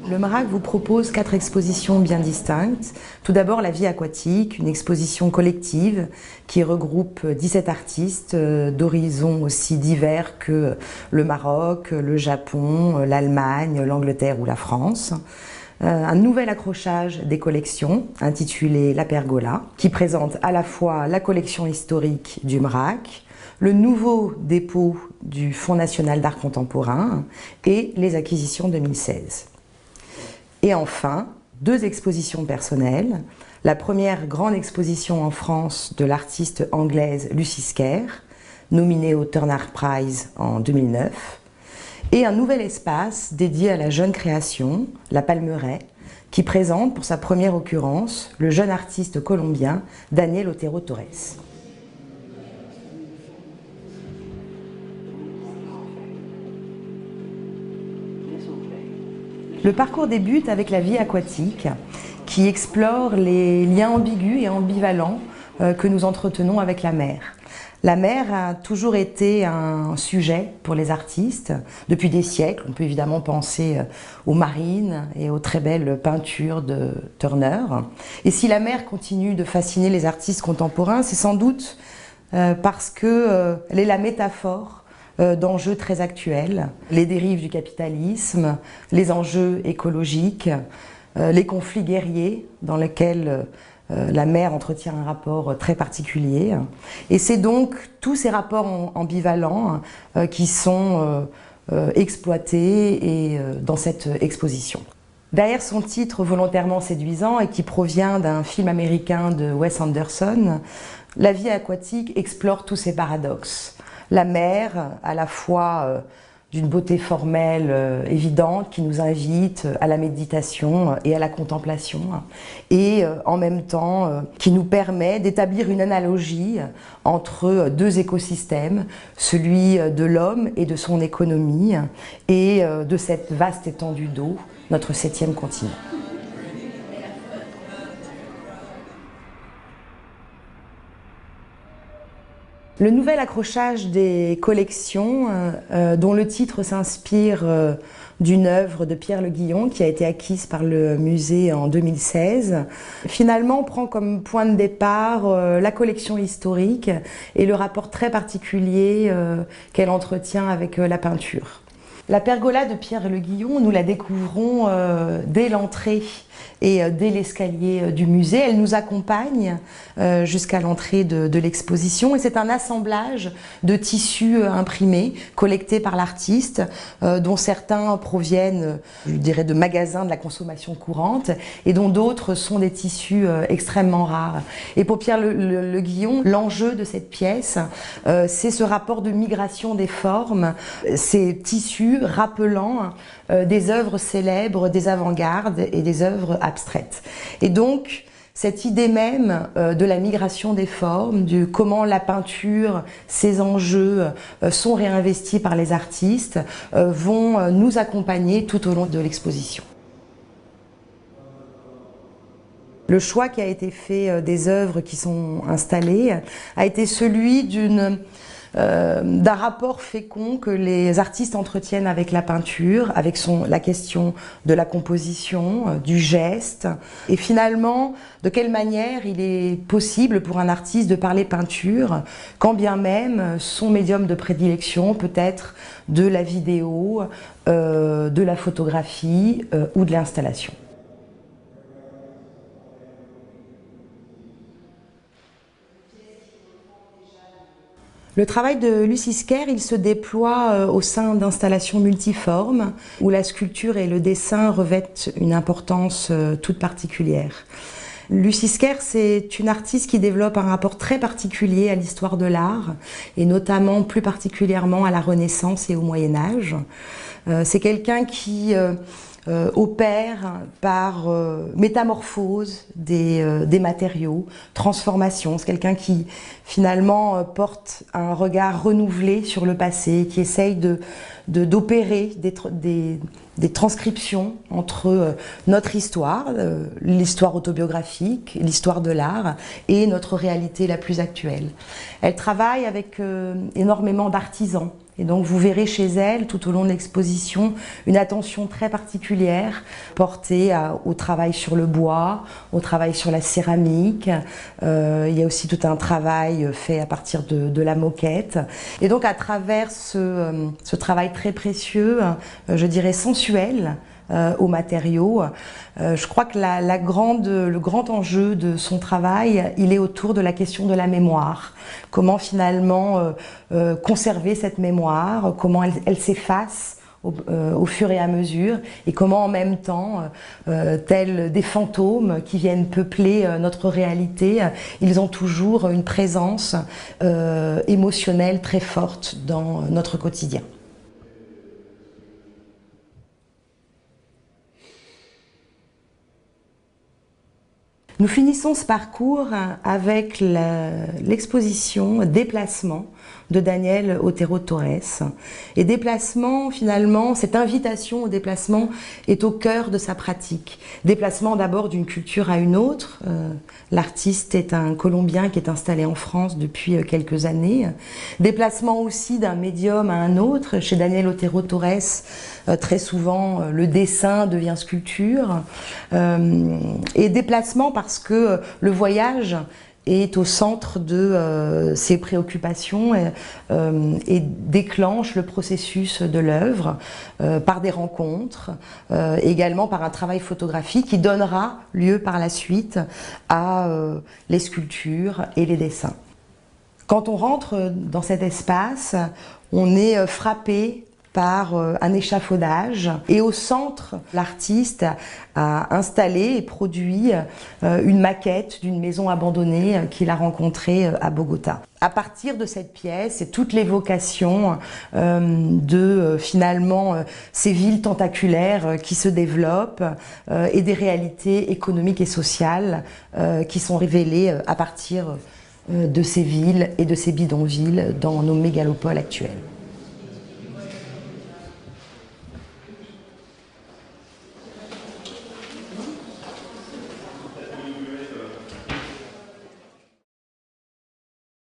Le MRAC vous propose 4 expositions bien distinctes. Tout d'abord, la vie aquatique, une exposition collective qui regroupe 17 artistes d'horizons aussi divers que le Maroc, le Japon, l'Allemagne, l'Angleterre ou la France. Un nouvel accrochage des collections intitulé La Pergola, qui présente à la fois la collection historique du MRAC, le nouveau dépôt du Fonds national d'art contemporain et les acquisitions 2016. Et enfin, 2 expositions personnelles. La première grande exposition en France de l'artiste anglaise Lucy Skerr, nominée au Turner Prize en 2009, et un nouvel espace dédié à la jeune création, la Palmeraie, qui présente pour sa première occurrence le jeune artiste colombien Daniel Otero Torres. Le parcours débute avec la vie aquatique, qui explore les liens ambigus et ambivalents que nous entretenons avec la mer. La mer a toujours été un sujet pour les artistes depuis des siècles. On peut évidemment penser aux marines et aux très belles peintures de Turner. Et si la mer continue de fasciner les artistes contemporains, c'est sans doute parce qu'elle est la métaphore d'enjeux très actuels, les dérives du capitalisme, les enjeux écologiques, les conflits guerriers dans lesquels la mer entretient un rapport très particulier. Et c'est donc tous ces rapports ambivalents qui sont exploités dans cette exposition. Derrière son titre volontairement séduisant et qui provient d'un film américain de Wes Anderson, La vie aquatique explore tous ces paradoxes. La mer, à la fois d'une beauté formelle évidente qui nous invite à la méditation et à la contemplation, et en même temps qui nous permet d'établir une analogie entre 2 écosystèmes, celui de l'homme et de son économie, et de cette vaste étendue d'eau, notre 7e continent. Le nouvel accrochage des collections, dont le titre s'inspire d'une œuvre de Pierre Le Guillon qui a été acquise par le musée en 2016, finalement prend comme point de départ la collection historique et le rapport très particulier qu'elle entretient avec la peinture. La pergola de Pierre Le Guillon, nous la découvrons dès l'entrée et dès l'escalier du musée. Elle nous accompagne jusqu'à l'entrée de l'exposition et c'est un assemblage de tissus imprimés, collectés par l'artiste, dont certains proviennent, je dirais, de magasins de la consommation courante et dont d'autres sont des tissus extrêmement rares. Et pour Pierre Le Guillon, l'enjeu de cette pièce, c'est ce rapport de migration des formes, ces tissus rappelant des œuvres célèbres, des avant-gardes et des œuvres abstraites. Et donc, cette idée même de la migration des formes, de comment la peinture, ses enjeux sont réinvestis par les artistes, vont nous accompagner tout au long de l'exposition. Le choix qui a été fait des œuvres qui sont installées a été celui d'un rapport fécond que les artistes entretiennent avec la peinture, avec la question de la composition, du geste, et finalement de quelle manière il est possible pour un artiste de parler peinture, quand bien même son médium de prédilection peut être de la vidéo, de la photographie ou de l'installation. Le travail de Lucy Skerr, il se déploie au sein d'installations multiformes où la sculpture et le dessin revêtent une importance toute particulière. Lucy Skerr, c'est une artiste qui développe un rapport très particulier à l'histoire de l'art et notamment plus particulièrement à la Renaissance et au Moyen-Âge. C'est quelqu'un qui opère par métamorphose des matériaux, transformation. C'est quelqu'un qui finalement porte un regard renouvelé sur le passé, qui essaye d'opérer des transcriptions entre notre histoire, l'histoire autobiographique, l'histoire de l'art et notre réalité la plus actuelle. Elle travaille avec énormément d'artisans. Et donc vous verrez chez elle, tout au long de l'exposition, une attention très particulière portée au travail sur le bois, au travail sur la céramique. Il y a aussi tout un travail fait à partir de la moquette. Et donc à travers ce travail très précieux, je dirais sensuel, aux matériaux. Je crois que le grand enjeu de son travail, il est autour de la question de la mémoire. Comment finalement conserver cette mémoire, comment elle s'efface au fur et à mesure, et comment en même temps, tels des fantômes qui viennent peupler notre réalité, ils ont toujours une présence émotionnelle très forte dans notre quotidien. Nous finissons ce parcours avec l'exposition Déplacement de Daniel Otero Torres. Et Déplacement, finalement, cette invitation au déplacement est au cœur de sa pratique. Déplacement d'abord d'une culture à une autre. L'artiste est un Colombien qui est installé en France depuis quelques années. Déplacement aussi d'un médium à un autre. Chez Daniel Otero Torres, très souvent, le dessin devient sculpture. Et déplacement parce que le voyage est au centre de ses préoccupations et déclenche le processus de l'œuvre par des rencontres, également par un travail photographique qui donnera lieu par la suite à les sculptures et les dessins. Quand on rentre dans cet espace, on est frappé par un échafaudage, et au centre, l'artiste a installé et produit une maquette d'une maison abandonnée qu'il a rencontrée à Bogota. À partir de cette pièce et toute l'évocation de finalement ces villes tentaculaires qui se développent et des réalités économiques et sociales qui sont révélées à partir de ces villes et de ces bidonvilles dans nos mégalopoles actuelles.